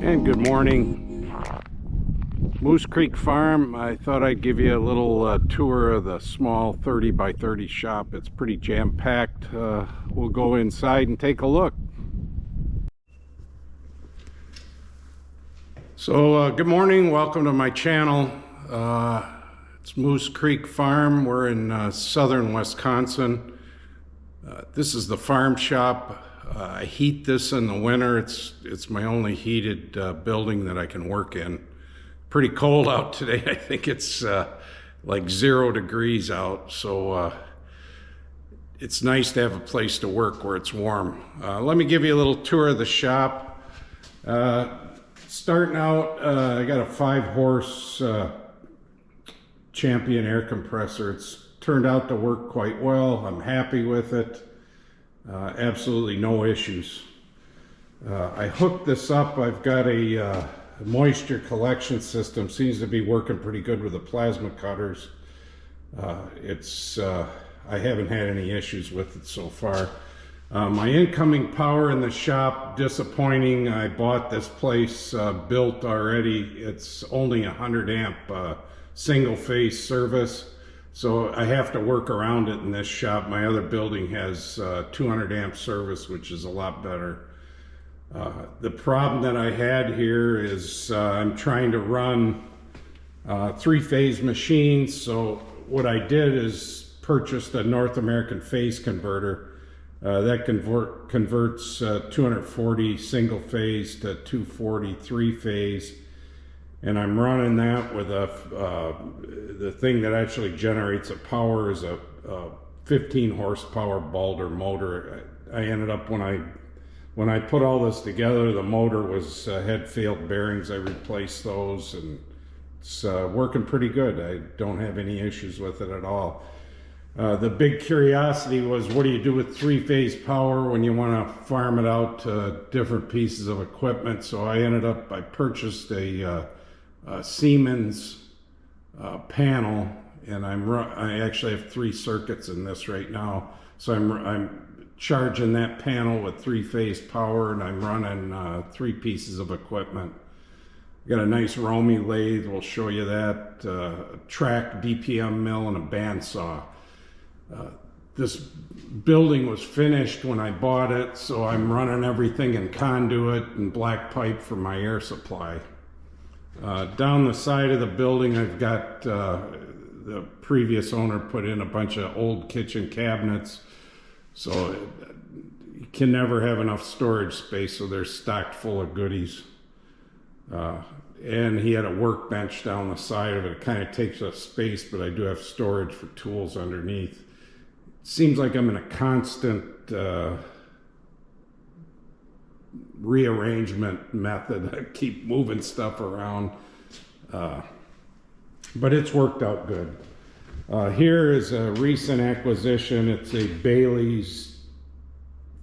And good morning, Moose Creek Farm. I thought I'd give you a little tour of the small 30 by 30 shop. It's pretty jam-packed. We'll go inside and take a look. So good morning, welcome to my channel. It's Moose Creek Farm. We're in southern Wisconsin. This is the farm shop. I heat this in the winter. It's my only heated building that I can work in. Pretty cold out today. I think it's like 0 degrees out, so it's nice to have a place to work where it's warm. Let me give you a little tour of the shop. Starting out, I got a 5-horse Champion air compressor. It's turned out to work quite well. I'm happy with it. Absolutely no issues. I hooked this up. I've got a moisture collection system. Seems to be working pretty good with the plasma cutters. I haven't had any issues with it so far. My incoming power in the shop, disappointing. I bought this place built already. It's only 100 amp single phase service. So I have to work around it in this shop. My other building has 200 amp service, which is a lot better. The problem that I had here is I'm trying to run 3-phase machines. So what I did is purchased a North American phase converter that converts 240 single phase to 240 3-phase. And I'm running that with the thing that actually generates the power is a 15 horsepower Balder motor. I ended up, when I put all this together, the motor had failed bearings. I replaced those, and it's working pretty good. I don't have any issues with it at all. The big curiosity was, what do you do with 3-phase power when you want to farm it out to different pieces of equipment? So I purchased a Siemens panel, and I actually have 3 circuits in this right now. So I'm charging that panel with 3-phase power, and I'm running 3 pieces of equipment. Got a nice Romy lathe, we'll show you that, a track DPM mill, and a bandsaw. This building was finished when I bought it, so I'm running everything in conduit and black pipe for my air supply. Down the side of the building, I've got the previous owner put in a bunch of old kitchen cabinets, so you can never have enough storage space, so they're stocked full of goodies. And he had a workbench down the side of it. It kind of takes up space, but I do have storage for tools underneath. It seems like I'm in a constant rearrangement method. I keep moving stuff around, but it's worked out good. Here is a recent acquisition. It's a Bailey's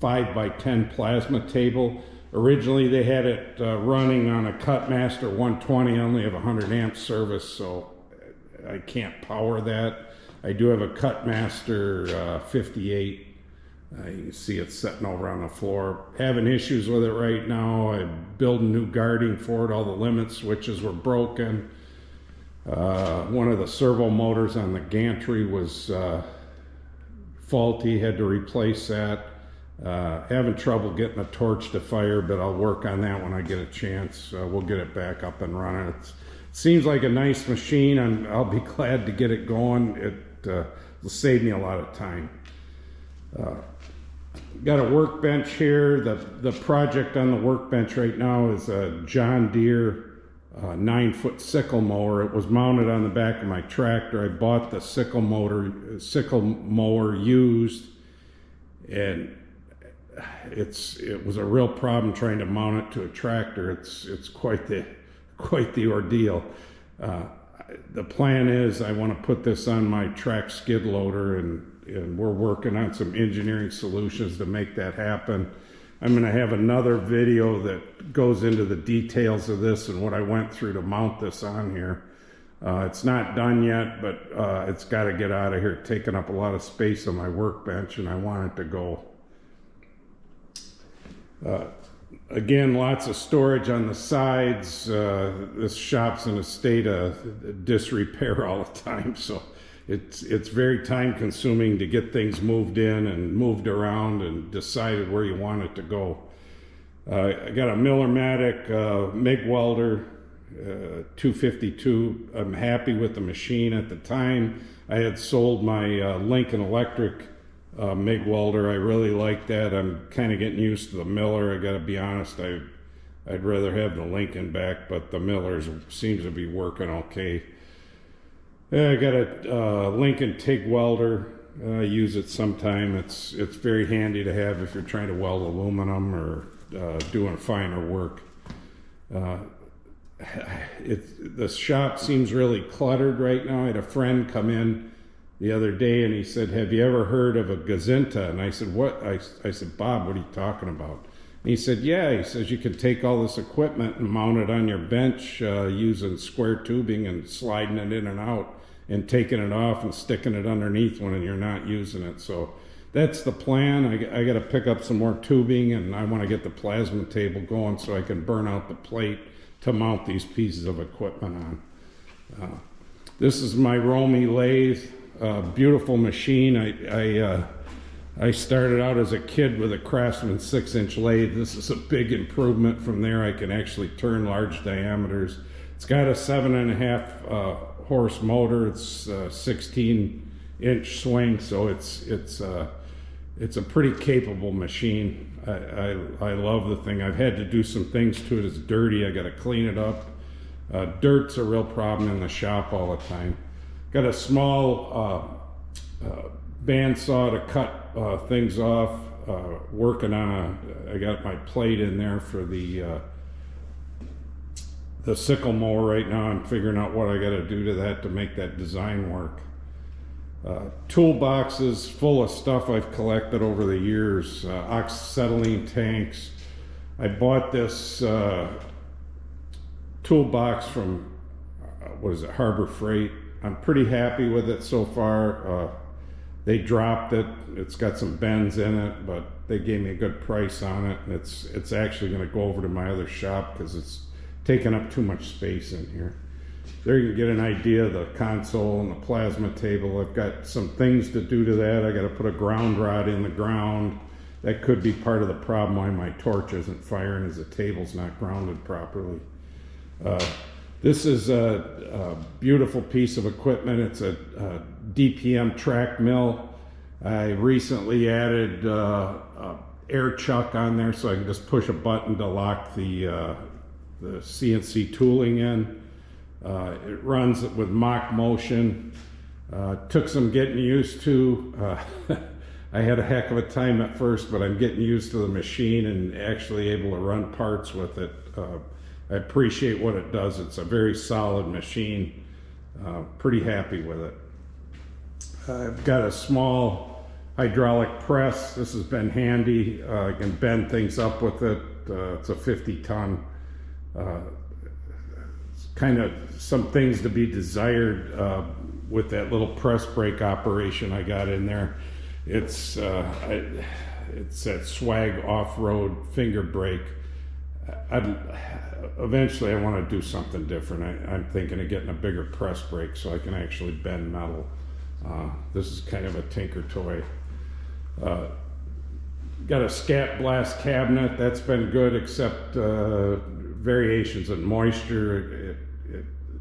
5x10 plasma table. Originally they had it running on a Cutmaster 120. I only have 100 amp service, so I can't power that. I do have a Cutmaster 58. You can see it sitting over on the floor. Having issues with it right now. I'm building new guarding for it. All the limit switches were broken. One of the servo motors on the gantry was faulty. Had to replace that. Having trouble getting a torch to fire, but I'll work on that when I get a chance. We'll get it back up and running. It seems like a nice machine, and I'll be glad to get it going. It will save me a lot of time. Got a workbench here. The project on the workbench right now is a John Deere 9-foot sickle mower. It was mounted on the back of my tractor. I bought the sickle mower used, and it was a real problem trying to mount it to a tractor. It's quite the ordeal. The plan is I want to put this on my track skid loader, and we're working on some engineering solutions to make that happen. I'm going to have another video that goes into the details of this and what I went through to mount this on here. It's not done yet, but it's got to get out of here. It's taking up a lot of space on my workbench, and I want it to go. Again, lots of storage on the sides. This shop's in a state of disrepair all the time, so it's very time consuming to get things moved in and moved around and decided where you want it to go. I got a Miller-Matic MIG welder, 252. I'm happy with the machine. At the time, I had sold my Lincoln Electric MIG welder. I really like that. I'm kind of getting used to the Miller. I got to be honest, I'd rather have the Lincoln back, but the Miller seems to be working okay. I got a Lincoln TIG welder. I use it sometime. It's very handy to have if you're trying to weld aluminum or doing finer work. The shop seems really cluttered right now. I had a friend come in the other day and he said, "Have you ever heard of a Gazinta?" And I said, "What?" I said, "Bob, what are you talking about?" And he said, "Yeah." He says, "You can take all this equipment and mount it on your bench using square tubing and sliding it in and out and taking it off and sticking it underneath when you're not using it." So that's the plan. I got to pick up some more tubing, and I want to get the plasma table going so I can burn out the plate to mount these pieces of equipment on. This is my Romy lathe. Beautiful machine. I started out as a kid with a Craftsman 6-inch lathe. This is a big improvement from there. I can actually turn large diameters. It's got a 7.5 horse motor. It's 16-inch swing, so it's a pretty capable machine. I love the thing. I've had to do some things to it. It's dirty. I got to clean it up. Dirt's a real problem in the shop all the time. Got a small bandsaw to cut things off. Working on I got my plate in there for the sickle mower right now. I'm figuring out what I got to do to that to make that design work. Toolboxes full of stuff I've collected over the years. Oxyacetylene tanks. I bought this toolbox from what is it, Harbor Freight. I'm pretty happy with it so far. They dropped it. It's got some bends in it, but they gave me a good price on it. And it's actually going to go over to my other shop because it's taking up too much space in here. There you can get an idea of the console and the plasma table. I've got some things to do to that. I got to put a ground rod in the ground. That could be part of the problem why my torch isn't firing, is the table's not grounded properly. This is a beautiful piece of equipment. It's a DPM track mill. I recently added air chuck on there so I can just push a button to lock the CNC tooling in. It runs with mock motion. Took some getting used to. I had a heck of a time at first, but I'm getting used to the machine and actually able to run parts with it. I appreciate what it does. It's a very solid machine. Pretty happy with it. I've got a small hydraulic press. This has been handy. I can bend things up with it. It's a 50-ton. Kind of some things to be desired with that little press brake operation I got in there. It's that Swag off-road finger brake. Eventually I want to do something different. I'm thinking of getting a bigger press brake so I can actually bend metal. This is kind of a tinker toy. Got a Scat Blast cabinet. That's been good, except variations in moisture.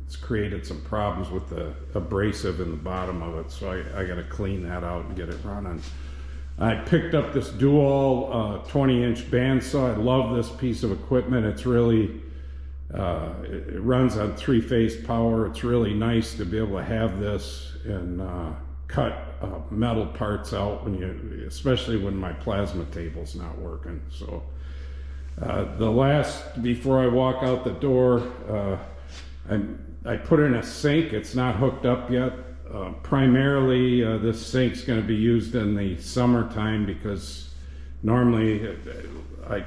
It's created some problems with the abrasive in the bottom of it, so I got to clean that out and get it running. I picked up this Dual 20-inch bandsaw. I love this piece of equipment. It's really, it runs on 3-phase power. It's really nice to be able to have this and cut metal parts out when especially when my plasma table's not working. So before I walk out the door, I put in a sink. It's not hooked up yet. Primarily, this sink's going to be used in the summertime because normally I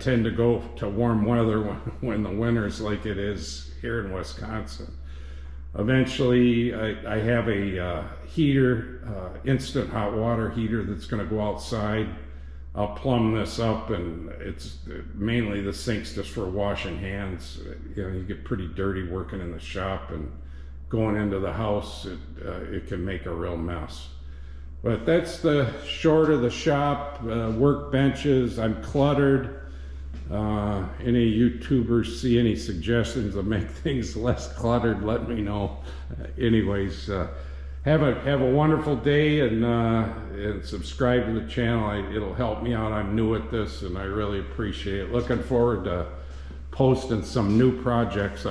tend to go to warm weather when the winter's like it is here in Wisconsin. Eventually, I have a heater, instant hot water heater that's going to go outside. I'll plumb this up, and it's mainly the sink's just for washing hands. You know, you get pretty dirty working in the shop, and going into the house, it can make a real mess. But that's the short of the shop. Workbenches, I'm cluttered. Any YouTubers see any suggestions to make things less cluttered, let me know. Anyways, have a wonderful day, and subscribe to the channel. It'll help me out. I'm new at this, and I really appreciate it. Looking forward to posting some new projects